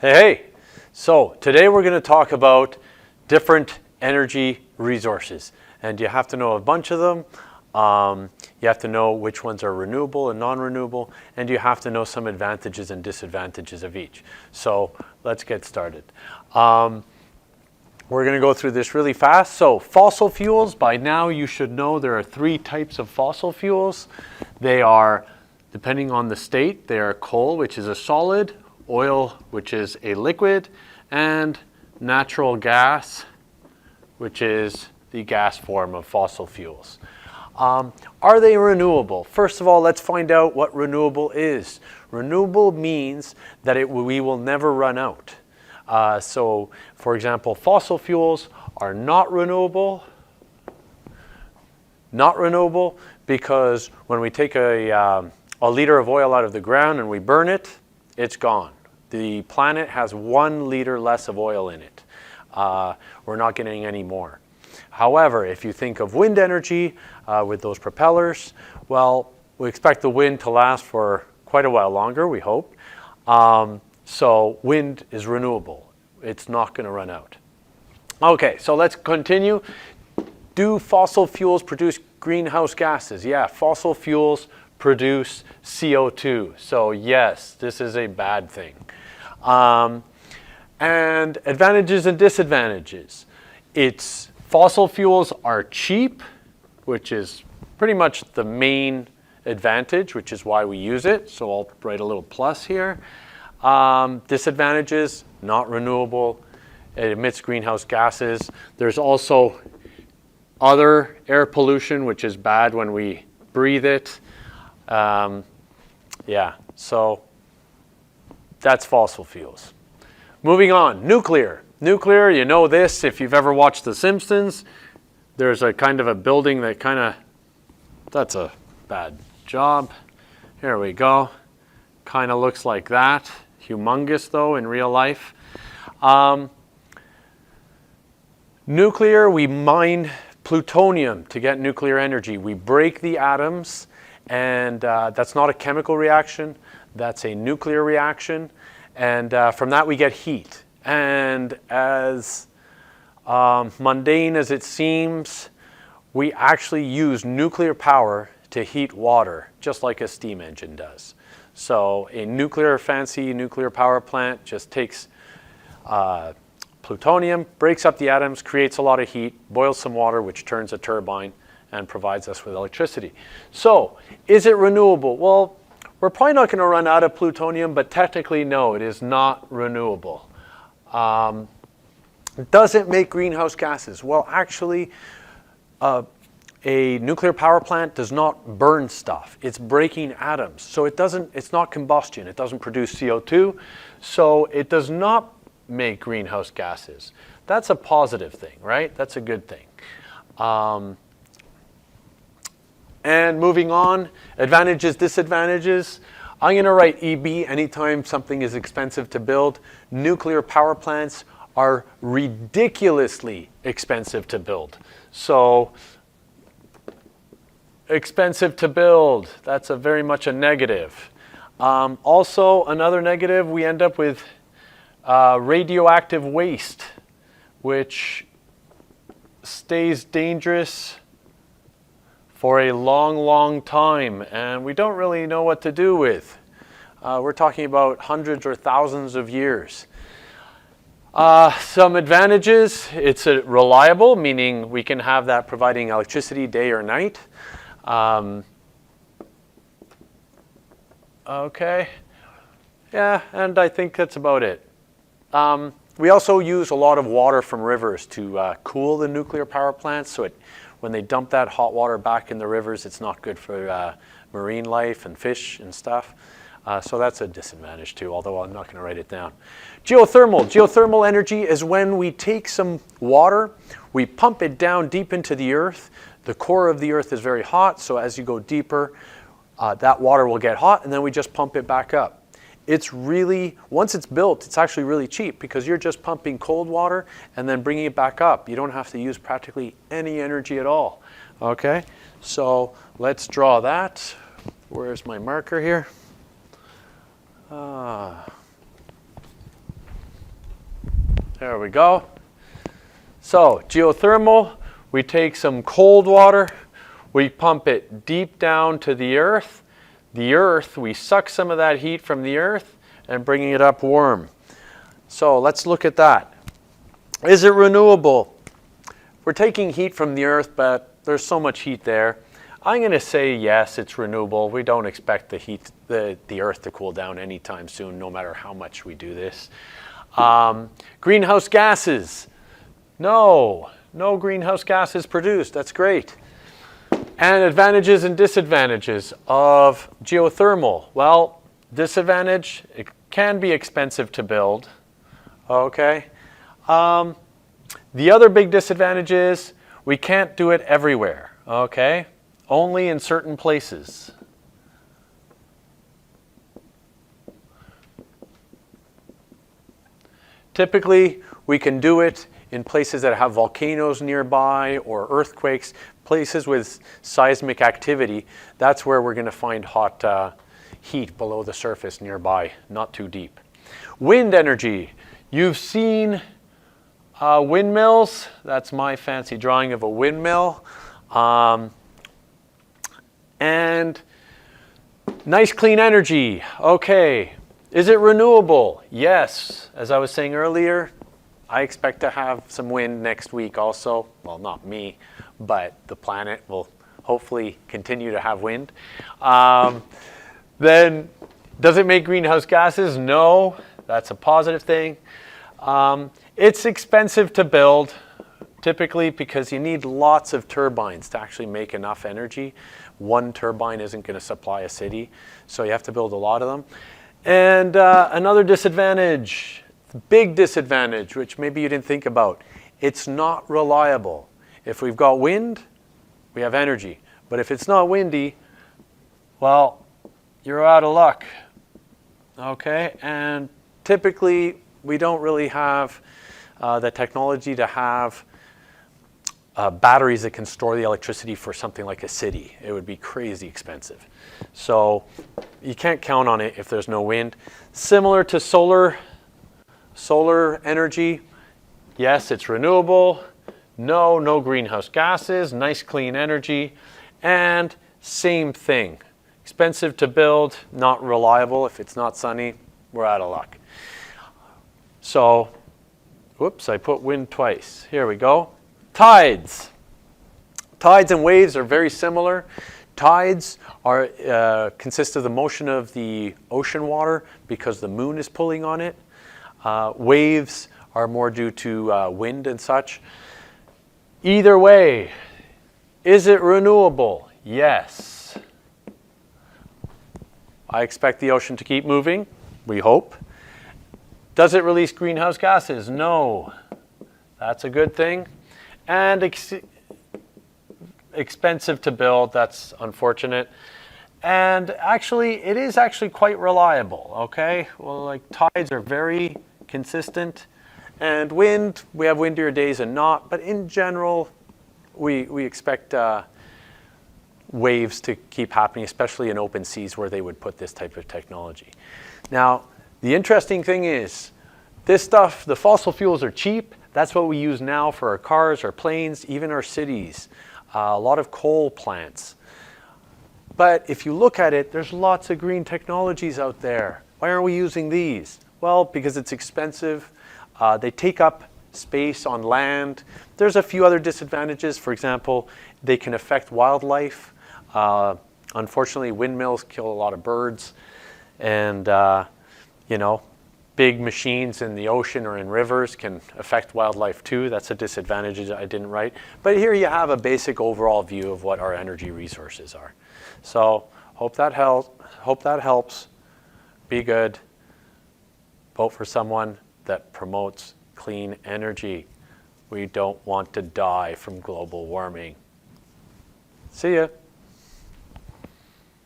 Hey, so today we're going to talk about different energy resources, and you have to know a bunch of them. You have to know which ones are renewable and non-renewable, and you have to know some advantages and disadvantages of each. So let's get started. We're going to go through this really fast. So fossil fuels, by now you should know there are three types of fossil fuels. They are, depending on the state, they are coal, which is a solid, oil, which is a liquid, and natural gas, which is the gas form of fossil fuels. Are they renewable? First of all, let's find out what renewable is. Renewable means that we will never run out. So, for example, fossil fuels are not renewable. Not renewable because when we take a liter of oil out of the ground and we burn it, it's gone. The planet has 1 liter less of oil in it. We're not getting any more. However, if you think of wind energy with those propellers, well, we expect the wind to last for quite a while longer, we hope. So wind is renewable. It's not going to run out. Okay, so let's continue. Do fossil fuels produce greenhouse gases? Yeah, fossil fuels produce CO2. So yes, this is a bad thing. And advantages and disadvantages. Fossil fuels are cheap, which is pretty much the main advantage, which is why we use it. So I'll write a little plus here. Disadvantages, not renewable. It emits greenhouse gases. There's also other air pollution, which is bad when we breathe it. Yeah, so that's fossil fuels. Moving on, nuclear. Nuclear, you know this if you've ever watched The Simpsons. There's a kind of a building that that's a bad job. Here we go. Kind of looks like that. Humongous though in real life. Nuclear, we mine plutonium to get nuclear energy. We break the atoms, and that's not a chemical reaction. That's a nuclear reaction. And from that we get heat. And as mundane as it seems, we actually use nuclear power to heat water, just like a steam engine does. So a fancy nuclear power plant just takes plutonium, breaks up the atoms, creates a lot of heat, boils some water, which turns a turbine and provides us with electricity. So is it renewable? Well, we're probably not going to run out of plutonium, but technically, no, it is not renewable. Does it make greenhouse gases? Well, actually, a nuclear power plant does not burn stuff. It's breaking atoms. So it's not combustion. It doesn't produce CO2. So it does not make greenhouse gases. That's a positive thing, right? That's a good thing. And moving on, advantages, disadvantages. I'm going to write EB anytime something is expensive to build. Nuclear power plants are ridiculously expensive to build. So expensive to build, that's very much a negative. Also, another negative, we end up with radioactive waste, which stays dangerous for a long, long time, and we don't really know what to do with. We're talking about hundreds or thousands of years. Some advantages, it's reliable, meaning we can have that providing electricity day or night. Okay, yeah, and I think that's about it. We also use a lot of water from rivers to cool the nuclear power plants, so when they dump that hot water back in the rivers, it's not good for marine life and fish and stuff. So that's a disadvantage too, although I'm not going to write it down. Geothermal. Geothermal energy is when we take some water, we pump it down deep into the earth. The core of the earth is very hot, so as you go deeper, that water will get hot, and then we just pump it back up. It's really, once it's built, it's actually really cheap because you're just pumping cold water and then bringing it back up. You don't have to use practically any energy at all. Okay, so let's draw that. Where's my marker here? There we go. So geothermal, we take some cold water, we pump it deep down to the earth. The earth, we suck some of that heat from the earth and bringing it up warm. So let's look at that. Is it renewable? We're taking heat from the earth, but there's so much heat there. I'm going to say yes, it's renewable. We don't expect the earth to cool down anytime soon, no matter how much we do this. Greenhouse gases. No greenhouse gases produced. That's great. And advantages and disadvantages of geothermal. Well, disadvantage, it can be expensive to build. Okay. The other big disadvantage is we can't do it everywhere. Okay. Only in certain places. Typically, we can do it in places that have volcanoes nearby or earthquakes, places with seismic activity. That's where we're going to find hot heat below the surface nearby, not too deep. Wind energy. You've seen windmills. That's my fancy drawing of a windmill. And nice clean energy. Okay. Is it renewable? Yes. As I was saying earlier, I expect to have some wind next week also. Well, not me, but the planet will hopefully continue to have wind. Then, does it make greenhouse gases? No. That's a positive thing. It's expensive to build, typically because you need lots of turbines to actually make enough energy. One turbine isn't going to supply a city, so you have to build a lot of them. And another disadvantage, big disadvantage, which maybe you didn't think about, it's not reliable. If we've got wind, we have energy. But if it's not windy, well, you're out of luck. Okay, and typically we don't really have the technology to have batteries that can store the electricity for something like a city. It would be crazy expensive. So you can't count on it if there's no wind. Similar to solar energy, yes, it's renewable. No greenhouse gases, nice clean energy. And same thing, expensive to build, not reliable. If it's not sunny, we're out of luck. So, whoops, I put wind twice. Here we go. Tides. Tides and waves are very similar. Tides consist of the motion of the ocean water because the moon is pulling on it. Waves are more due to wind and such. Either way, is it renewable? Yes. I expect the ocean to keep moving, we hope. Does it release greenhouse gases? No. That's a good thing. And expensive to build, that's unfortunate. And actually, it is actually quite reliable, okay? Well, like tides are very consistent. And wind, we have windier days and not, but in general, we expect waves to keep happening, especially in open seas where they would put this type of technology. Now, the interesting thing is, this stuff, the fossil fuels are cheap. That's what we use now for our cars, our planes, even our cities. A lot of coal plants. But if you look at it, there's lots of green technologies out there. Why aren't we using these? Well, because it's expensive. They take up space on land. There's a few other disadvantages. For example, they can affect wildlife. Unfortunately, windmills kill a lot of birds. And, big machines in the ocean or in rivers can affect wildlife too. That's a disadvantage I didn't write. But here you have a basic overall view of what our energy resources are. So hope that helps. Be good. Vote for someone that promotes clean energy. We don't want to die from global warming. See ya.